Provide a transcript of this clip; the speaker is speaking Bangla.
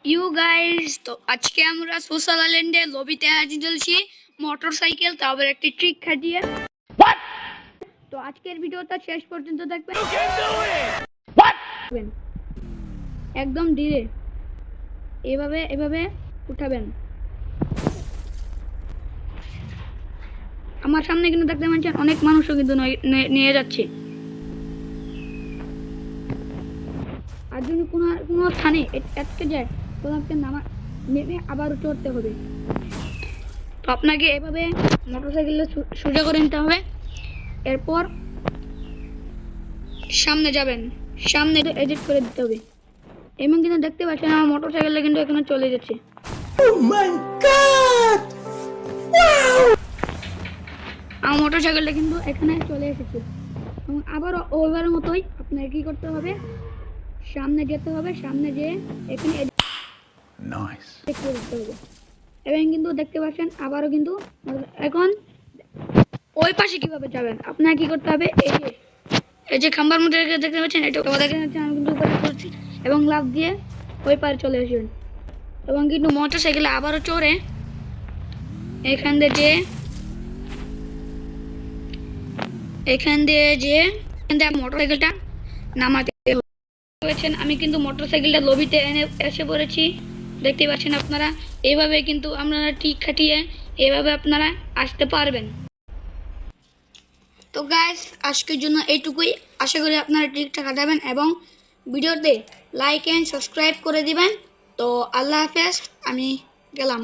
ইউ গাইস, তো আজকে আমরা সোশ্যাল আইল্যান্ডে লবিতে আছি চলছি মোটরসাইকেল তারপর একটি ট্রিক খাটিয়ে। তো আজকের ভিডিওটা শেষ পর্যন্ত দেখবেন, একদম ধীরে এভাবে এভাবে উঠাবেন। আমার সামনে কিন্তু দেখতে পাচ্ছেন অনেক মানুষও কিন্তু নিয়ে যাচ্ছে। আর যদি কোনো স্থানে আটকে যায় তো আপনাকে নেমে আবার চড়তে হবে। তো আপনাকে এভাবে মোটরসাইকেলটা সোজা করে নিতে হবে। এরপর সামনে যাবেন, সামনে এডিট করে দিতে হবে। এবং কিন্তু দেখতে পাচ্ছেন আমার মোটরসাইকেলটা কিন্তু এখানে চলে যাচ্ছে। আমার মোটরসাইকেলটা কিন্তু এখানে চলে এসেছে। এবং আবার ওইবারের মতোই আপনাকে কি করতে হবে, সামনে যেতে হবে, সামনে যেয়ে এখানে এডিট করে দিতে হবে। এবং কিন্তু দেখতে পাচ্ছেন আবারও কিন্তু এখন ওই পাশে কিভাবে যাবেন আপনাকে কি করতে হবে, এই যে খাম্বার মধ্যে দেখতে পাচ্ছেন, এটা দেখতে পাচ্ছেন আমি কিন্তু উপরে করছি এবং লাফ দিয়ে ওই পারে চলে আসবেন। এবং কিন্তু মোটরসাইকেলে আবারও চড়ে এখান দিয়ে যে মোটরসাইকেলটা নামাতে পারছেন। আমি কিন্তু মোটরসাইকেলটা লবিতে এসে পড়েছি, দেখতে পাচ্ছেন আপনারা। এইভাবে কিন্তু আপনারা ঠিক খাটিয়ে এভাবে আপনারা আসতে পারবেন। তো গাইস, আজকের জন্য এইটুকুই। আশা করি আপনারা ট্রিকটা কাটাবেন এবং ভিডিওতে লাইক এন্ড সাবস্ক্রাইব করে দিবেন। তো আল্লাহ হাফেজ, আমি গেলাম।